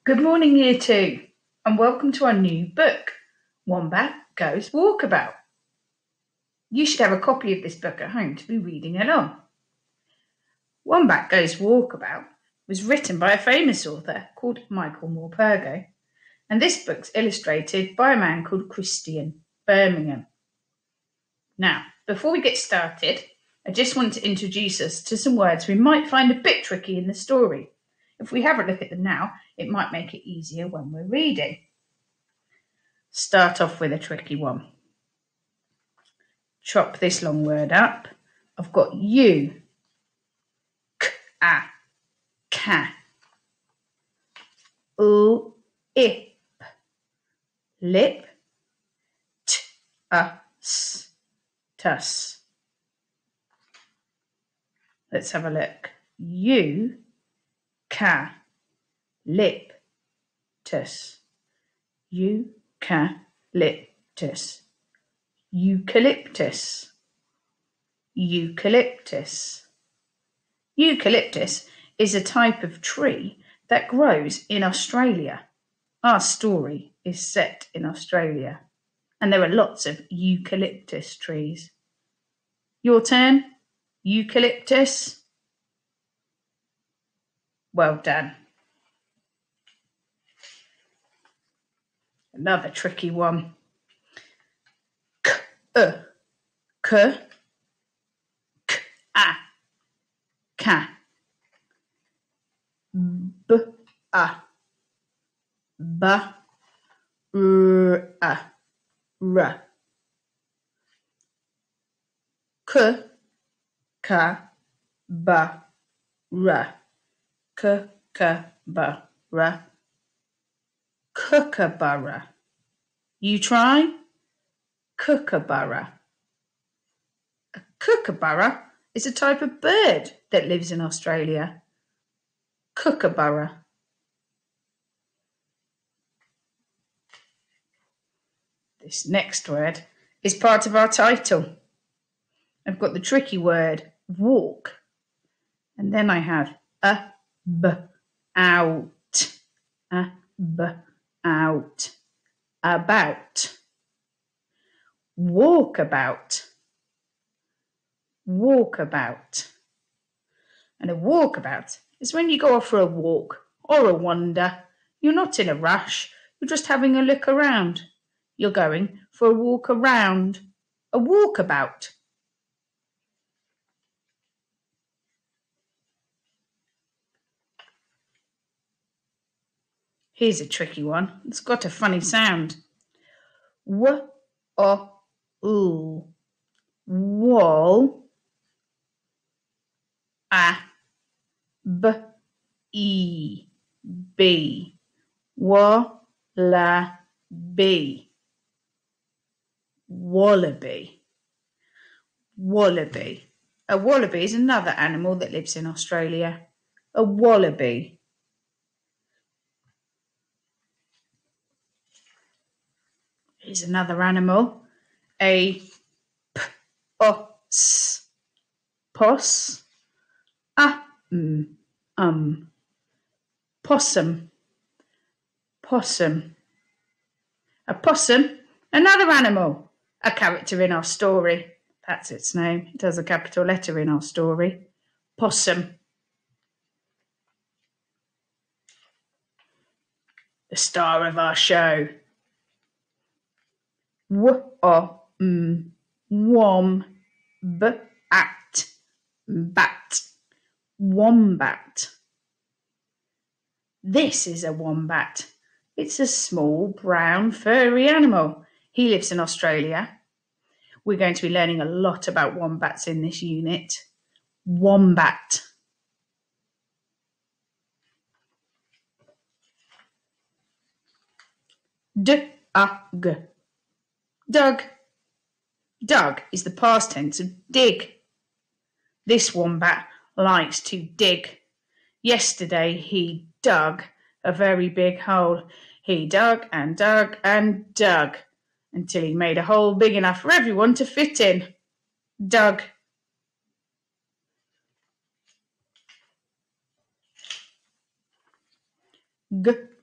Good morning, Year 2, and welcome to our new book, Wombat Goes Walkabout. You should have a copy of this book at home to be reading along. Wombat Goes Walkabout was written by a famous author called Michael Morpurgo, and this book's illustrated by a man called Christian Birmingham. Now, before we get started, I just want to introduce us to some words we might find a bit tricky in the story. If we have a look at them now, it might make it easier when we're reading. Start off with a tricky one. Chop this long word up. I've got you, k-a, ka, ip, lip, t-us, tus. Let's have a look. You, ka, lip, tus. Eucalyptus. Eucalyptus. Eucalyptus. Eucalyptus is a type of tree that grows in Australia. Our story is set in Australia, and there are lots of eucalyptus trees. Your turn. Eucalyptus. Well done. Another tricky one. K-a, ka, b-a, ba-r-a, ra. K-ka-ba-ra. Kookaburra. Kookaburra. You try? Kookaburra. A kookaburra is a type of bird that lives in Australia. Kookaburra. This next word is part of our title. I've got the tricky word walk, and then I have out, out, about, walkabout, walkabout. And a walkabout is when you go off for a walk or a wander. You're not in a rush, you're just having a look around. You're going for a walk around, a walkabout. Here's a tricky one. It's got a funny sound. W-o-o. Wall. A-b-e-b. Wallaby. Wallaby. Wallaby. A wallaby is another animal that lives in Australia. A wallaby. Here's another animal. A poss. Poss. Possum. Possum. A possum, another animal. A character in our story. That's its name. It has a capital letter in our story. Possum. The star of our show. Wombat. Bat. Wombat. This is a wombat. It's a small, brown, furry animal. He lives in Australia. We're going to be learning a lot about wombats in this unit. Wombat. D-a-g. Dug. Dug is the past tense of dig. This wombat likes to dig. Yesterday he dug a very big hole. He dug and dug and dug until he made a hole big enough for everyone to fit in. Dug.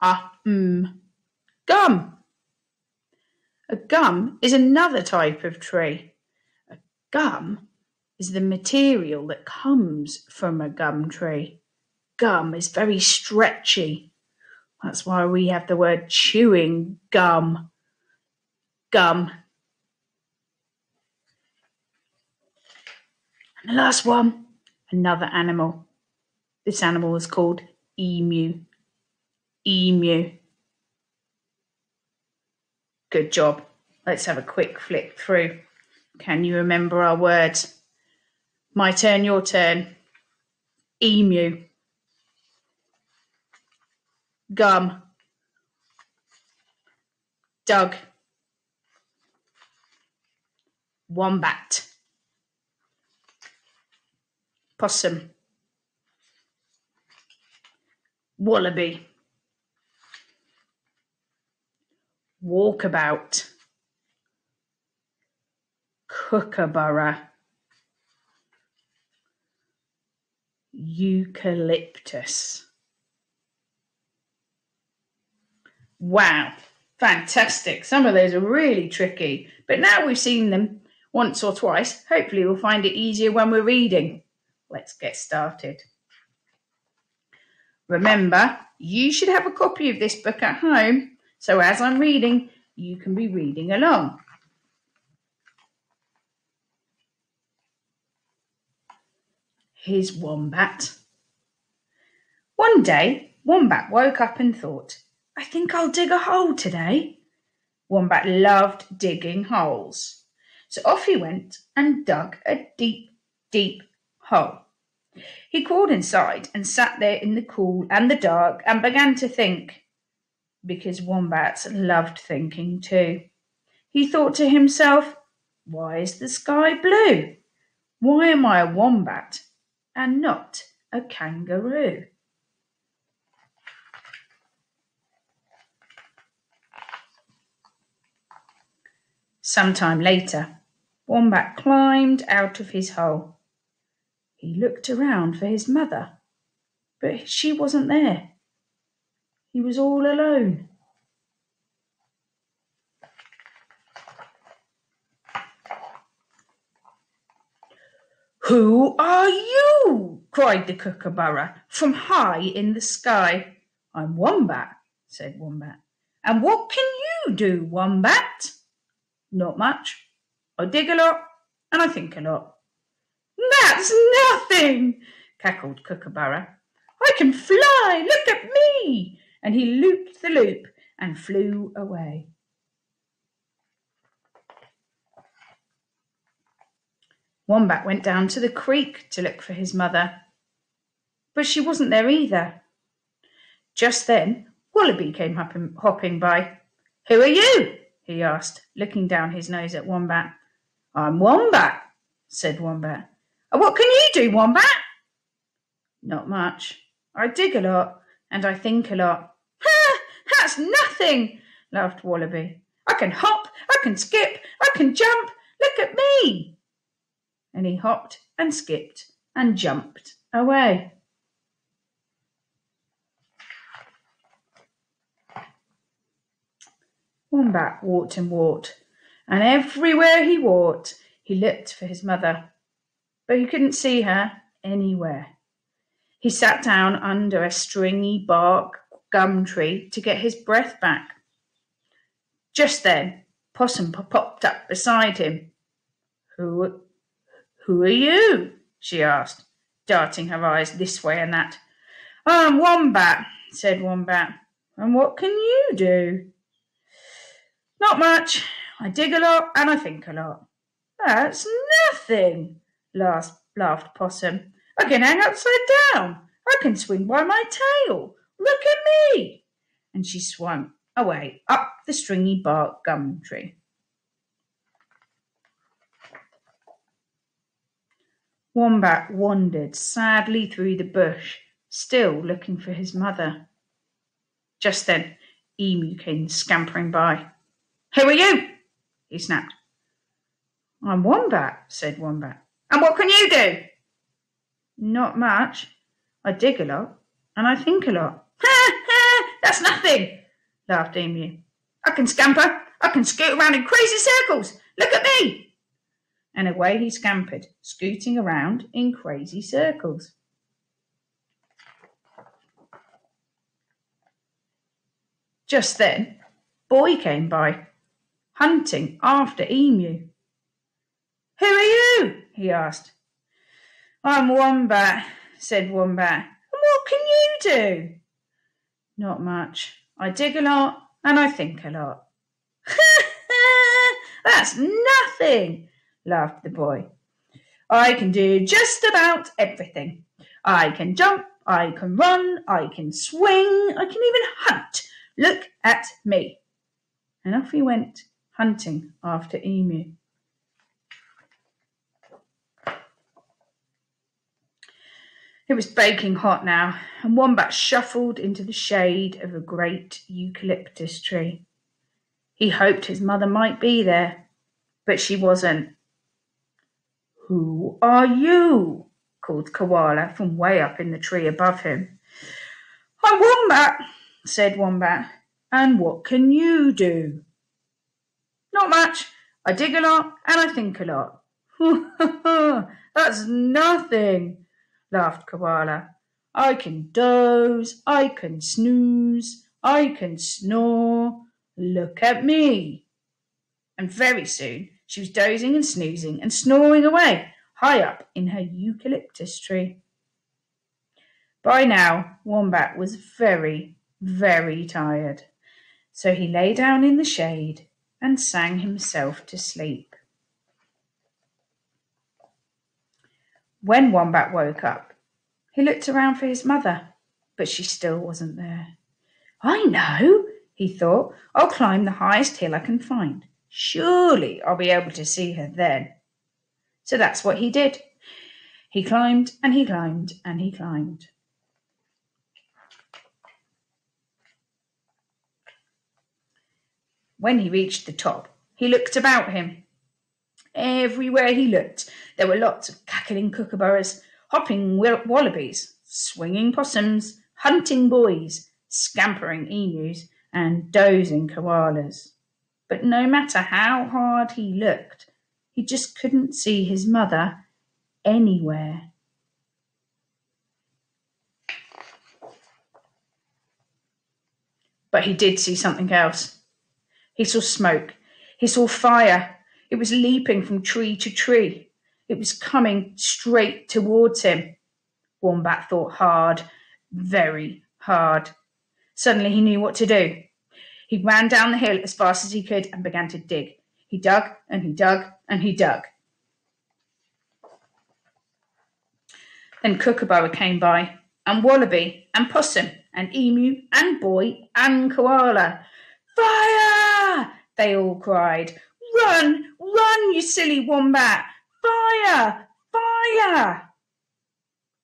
Gum. A gum is another type of tree. A gum is the material that comes from a gum tree. Gum is very stretchy. That's why we have the word chewing gum. Gum. And the last one, another animal. This animal is called emu. Emu. Good job. Let's have a quick flip through. Can you remember our words? My turn, your turn. Emu. Gum. Doug. Wombat. Possum. Wallaby. Walkabout. Kookaburra. Eucalyptus. Wow, fantastic. Some of those are really tricky, but now we've seen them once or twice, hopefully we'll find it easier when we're reading. Let's get started. Remember, you should have a copy of this book at home, so as I'm reading, you can be reading along. Here's Wombat. One day, Wombat woke up and thought, I think I'll dig a hole today. Wombat loved digging holes. So off he went and dug a deep, deep hole. He crawled inside and sat there in the cool and the dark and began to think, because wombats loved thinking too. He thought to himself, why is the sky blue? Why am I a wombat and not a kangaroo? Sometime later, Wombat climbed out of his hole. He looked around for his mother, but she wasn't there. He was all alone. Who are you? Cried the kookaburra from high in the sky. I'm Wombat, said Wombat. And what can you do, Wombat? Not much. I dig a lot and I think a lot. That's nothing, cackled Kookaburra. I can fly, look at me. And he looped the loop and flew away. Wombat went down to the creek to look for his mother, but she wasn't there either. Just then, Wallaby came hopping by. Who are you? He asked, looking down his nose at Wombat. I'm Wombat, said Wombat. What can you do, Wombat? Not much. I dig a lot and I think a lot. Ha! That's nothing, laughed Wallaby. I can hop, I can skip, I can jump. Look at me. And he hopped and skipped and jumped away. Wombat walked and walked, and everywhere he walked, he looked for his mother, but he couldn't see her anywhere. He sat down under a stringy bark gum tree to get his breath back. Just then, Possum popped up beside him. Who are you? She asked, darting her eyes this way and that. I'm Wombat, said Wombat. And what can you do? Not much. I dig a lot and I think a lot. That's nothing, laughed Possum. I can hang upside down. I can swing by my tail. Look at me. And she swung away up the stringy bark gum tree. Wombat wandered sadly through the bush, still looking for his mother. Just then, Emu came scampering by. Who are you? He snapped. I'm Wombat, said Wombat. And what can you do? Not much. I dig a lot and I think a lot. Ha ha! That's nothing, laughed Emu. I can scamper. I can scoot around in crazy circles. Look at me. And away he scampered, scooting around in crazy circles. Just then, Boy came by, hunting after Emu. Who are you? He asked. I'm Wombat, said Wombat. And what can you do? Not much. I dig a lot and I think a lot. That's nothing, laughed the boy. I can do just about everything. I can jump, I can run, I can swing, I can even hunt. Look at me. And off he went, hunting after Emu. It was baking hot now, and Wombat shuffled into the shade of a great eucalyptus tree. He hoped his mother might be there, but she wasn't. Who are you? Called Koala from way up in the tree above him. I'm Wombat, said Wombat. And what can you do? Not much. I dig a lot and I think a lot. That's nothing, laughed Koala. I can doze, I can snooze, I can snore. Look at me. And very soon she was dozing and snoozing and snoring away, high up in her eucalyptus tree. By now, Wombat was very, very tired, so he lay down in the shade and sang himself to sleep. When Wombat woke up, he looked around for his mother, but she still wasn't there. I know, he thought. I'll climb the highest hill I can find. Surely I'll be able to see her then. So that's what he did. He climbed and he climbed and he climbed. When he reached the top, he looked about him. Everywhere he looked, there were lots of cackling kookaburras, hopping wallabies, swinging possums, hunting boys, scampering emus, and dozing koalas. But no matter how hard he looked, he just couldn't see his mother anywhere. But he did see something else. He saw smoke. He saw fire. It was leaping from tree to tree. It was coming straight towards him. Wombat thought hard, very hard. Suddenly he knew what to do. He ran down the hill as fast as he could and began to dig. He dug and he dug and he dug. Then Kookaburra came by, and Wallaby, and Possum, and Emu, and Boy, and Koala. Fire! They all cried. Run, run, you silly Wombat! Fire! Fire!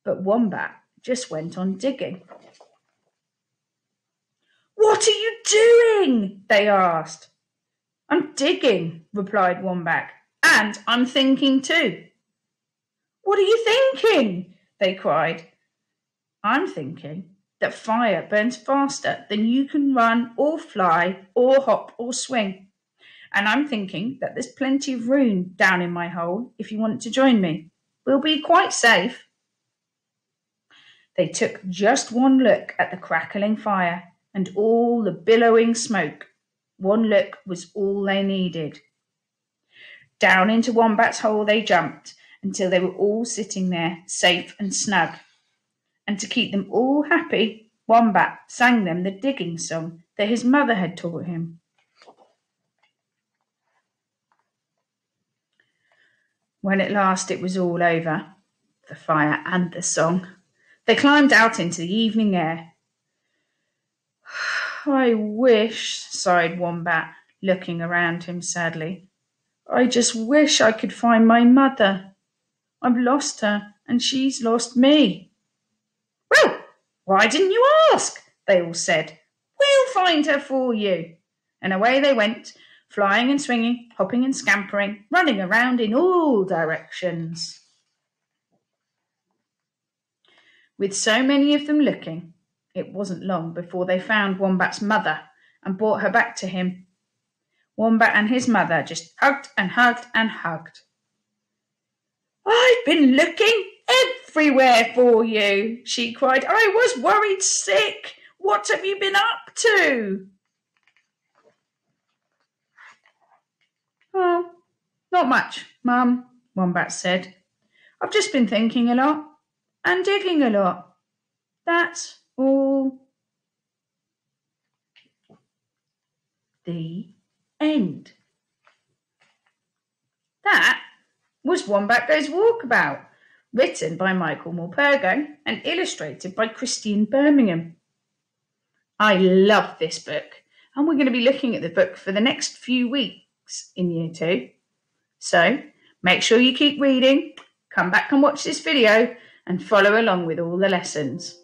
But Wombat just went on digging. What are you doing? They asked. I'm digging, replied Wombat, and I'm thinking too. What are you thinking? They cried. I'm thinking that fire burns faster than you can run or fly or hop or swing. And I'm thinking that there's plenty of room down in my hole if you want to join me. We'll be quite safe. They took just one look at the crackling fire and all the billowing smoke. One look was all they needed. Down into Wombat's hole they jumped until they were all sitting there safe and snug. And to keep them all happy, Wombat sang them the digging song that his mother had taught him. When at last it was all over, the fire and the song, they climbed out into the evening air. I wish, sighed Wombat, looking around him sadly. I just wish I could find my mother. I've lost her and she's lost me. Well, why didn't you ask? They all said. We'll find her for you. And away they went, flying and swinging, hopping and scampering, running around in all directions. With so many of them looking, It wasn't long before they found Wombat's mother and brought her back to him. Wombat and his mother just hugged and hugged and hugged. "I've been looking everywhere for you," she cried. "I was worried sick. What have you been up to?" "Oh, not much, Mum," Wombat said. "I've just been thinking a lot and digging a lot. That's all." The end. That was Wombat Goes Walkabout, written by Michael Morpurgo and illustrated by Christian Birmingham. I love this book, and we're going to be looking at the book for the next few weeks in Year 2. So make sure you keep reading, come back and watch this video, and follow along with all the lessons.